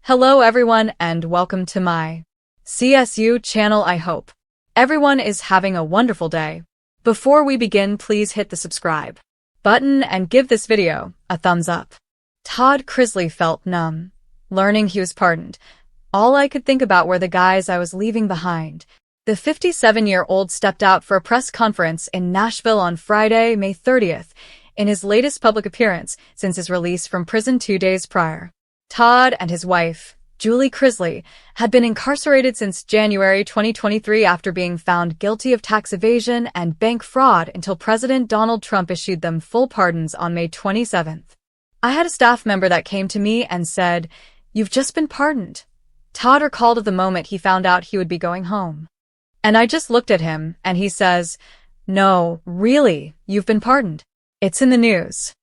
Hello everyone and welcome to my CSU channel. I hope everyone is having a wonderful day. Before we begin, please hit the subscribe button and give this video a thumbs up. Todd Chrisley felt numb, learning he was pardoned. All I could think about were the guys I was leaving behind. The 57-year-old stepped out for a press conference in Nashville on Friday, May 30th, in his latest public appearance since his release from prison 2 days prior. Todd and his wife, Julie Chrisley, had been incarcerated since January 2023 after being found guilty of tax evasion and bank fraud until President Donald Trump issued them full pardons on May 27th. I had a staff member that came to me and said, "You've just been pardoned." Todd recalled of the moment he found out he would be going home. And I just looked at him and he says, "No, really, you've been pardoned. It's in the news."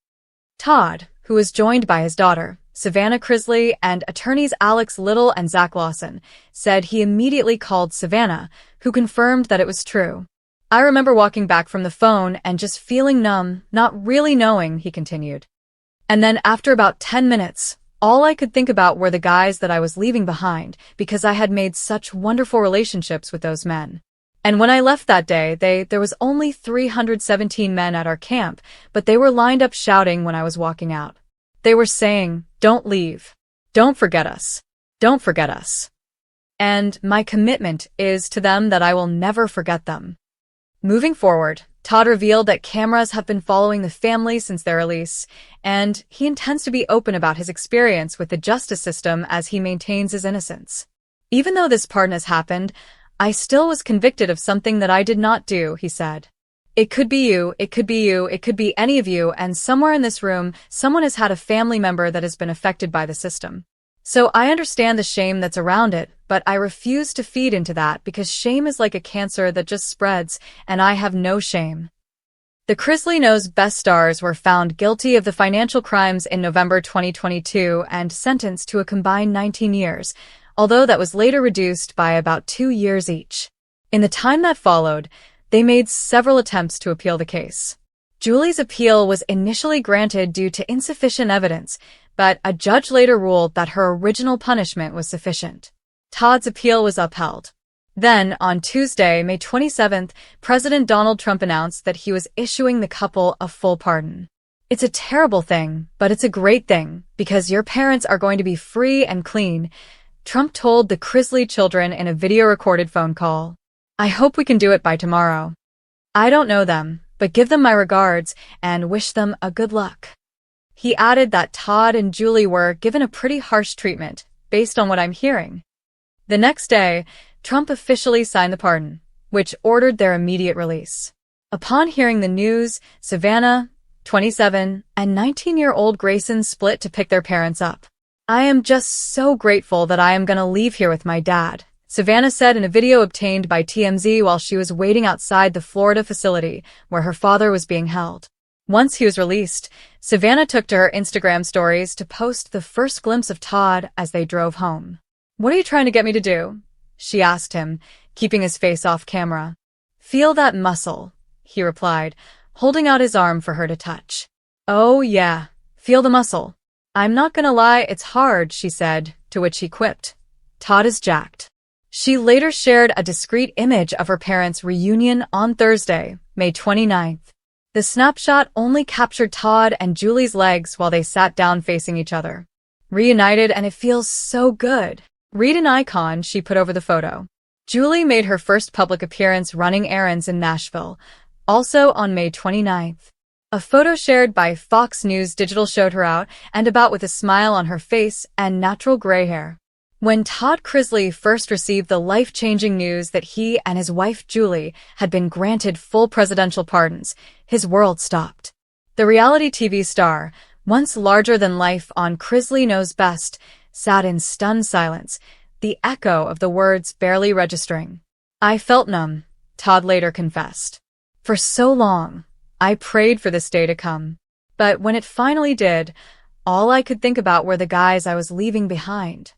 Todd, who was joined by his daughter, Savannah Chrisley, and attorneys Alex Little and Zach Lawson, said he immediately called Savannah, who confirmed that it was true. "I remember walking back from the phone and just feeling numb, not really knowing," he continued. "And then after about 10 minutes, all I could think about were the guys that I was leaving behind because I had made such wonderful relationships with those men. And when I left that day, there was only 317 men at our camp, but they were lined up shouting when I was walking out. They were saying, 'Don't leave. Don't forget us. Don't forget us.' And my commitment is to them that I will never forget them." Moving forward, Todd revealed that cameras have been following the family since their release, and he intends to be open about his experience with the justice system as he maintains his innocence. "Even though this pardon has happened, I still was convicted of something that I did not do," he said. "It could be you, it could be you, it could be any of you, and somewhere in this room, someone has had a family member that has been affected by the system. So I understand the shame that's around it, but I refuse to feed into that because shame is like a cancer that just spreads, and I have no shame." The Chrisley Knows Best stars were found guilty of the financial crimes in November 2022 and sentenced to a combined 19 years, although that was later reduced by about 2 years each. In the time that followed, they made several attempts to appeal the case. Julie's appeal was initially granted due to insufficient evidence, but a judge later ruled that her original punishment was sufficient. Todd's appeal was upheld. Then, on Tuesday, May 27th, President Donald Trump announced that he was issuing the couple a full pardon. "It's a terrible thing, but it's a great thing, because your parents are going to be free and clean," Trump told the Chrisley children in a video-recorded phone call. "I hope we can do it by tomorrow. I don't know them, but give them my regards and wish them a good luck." He added that Todd and Julie were given a pretty harsh treatment, based on what I'm hearing. The next day, Trump officially signed the pardon, which ordered their immediate release. Upon hearing the news, Savannah, 27, and 19-year-old Grayson split to pick their parents up. "I am just so grateful that I am going to leave here with my dad," Savannah said in a video obtained by TMZ while she was waiting outside the Florida facility where her father was being held. Once he was released, Savannah took to her Instagram stories to post the first glimpse of Todd as they drove home. "What are you trying to get me to do?" she asked him, keeping his face off camera. "Feel that muscle," he replied, holding out his arm for her to touch. "Oh yeah, feel the muscle." "I'm not gonna lie, it's hard," she said, to which he quipped, "Todd is jacked." She later shared a discreet image of her parents' reunion on Thursday, May 29th. The snapshot only captured Todd and Julie's legs while they sat down facing each other. "Reunited and it feels so good." Read an icon she put over the photo. Julie made her first public appearance running errands in Nashville, also on May 29th. A photo shared by Fox News Digital showed her out and about with a smile on her face and natural gray hair. When Todd Chrisley first received the life-changing news that he and his wife Julie had been granted full presidential pardons, his world stopped. The reality TV star, once larger than life on Chrisley Knows Best, sat in stunned silence, the echo of the words barely registering. "I felt numb," Todd later confessed. "For so long, I prayed for this day to come. But when it finally did, all I could think about were the guys I was leaving behind."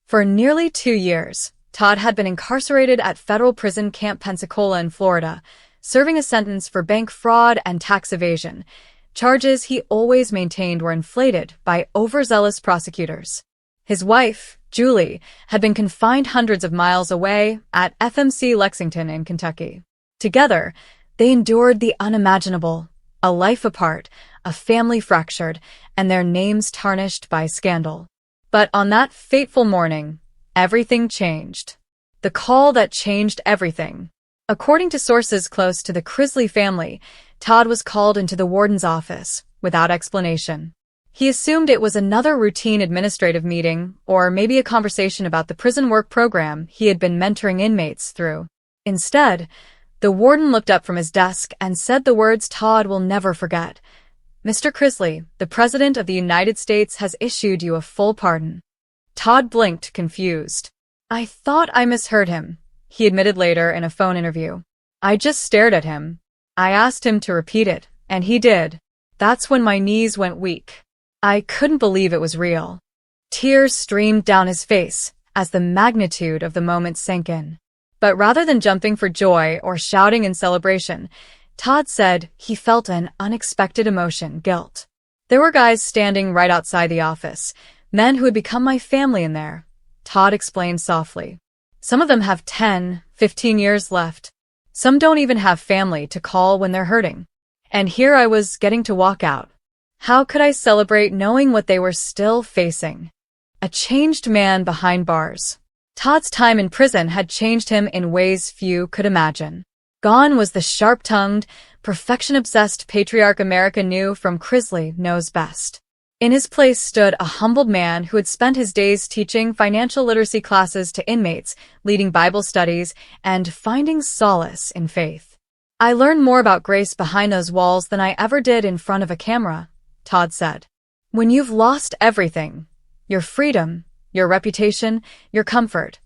For nearly 2 years, Todd had been incarcerated at federal prison Camp Pensacola in Florida, serving a sentence for bank fraud and tax evasion, charges he always maintained were inflated by overzealous prosecutors. His wife, Julie, had been confined hundreds of miles away at FMC Lexington in Kentucky. Together, they endured the unimaginable, a life apart, a family fractured, and their names tarnished by scandal. But on that fateful morning, everything changed. The call that changed everything. According to sources close to the Chrisley family, Todd was called into the warden's office without explanation. He assumed it was another routine administrative meeting or maybe a conversation about the prison work program he had been mentoring inmates through. Instead, the warden looked up from his desk and said the words Todd will never forget. "Mr. Chrisley, the President of the United States has issued you a full pardon." Todd blinked, confused. "I thought I misheard him," he admitted later in a phone interview. "I just stared at him. I asked him to repeat it, and he did. That's when my knees went weak. I couldn't believe it was real." Tears streamed down his face as the magnitude of the moment sank in. But rather than jumping for joy or shouting in celebration, Todd said he felt an unexpected emotion, guilt. "There were guys standing right outside the office, men who had become my family in there," Todd explained softly. "Some of them have 10, 15 years left. Some don't even have family to call when they're hurting. And here I was getting to walk out. How could I celebrate knowing what they were still facing?" A changed man behind bars. Todd's time in prison had changed him in ways few could imagine. Gone was the sharp-tongued, perfection-obsessed patriarch America knew from Chrisley knows best. In his place stood a humbled man who had spent his days teaching financial literacy classes to inmates, leading Bible studies, and finding solace in faith. "I learned more about grace behind those walls than I ever did in front of a camera," Todd said. "When you've lost everything, your freedom, your reputation, your comfort,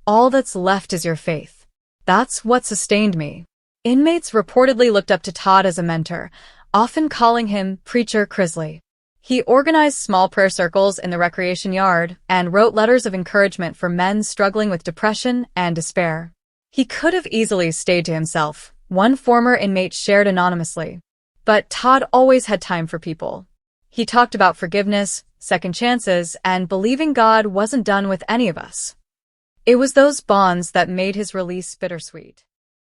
all that's left is your faith. That's what sustained me." Inmates reportedly looked up to Todd as a mentor, often calling him Preacher Chrisley. He organized small prayer circles in the recreation yard and wrote letters of encouragement for men struggling with depression and despair. He could have easily stayed to himself, one former inmate shared anonymously. But Todd always had time for people. He talked about forgiveness, second chances, and believing God wasn't done with any of us. It was those bonds that made his release bittersweet.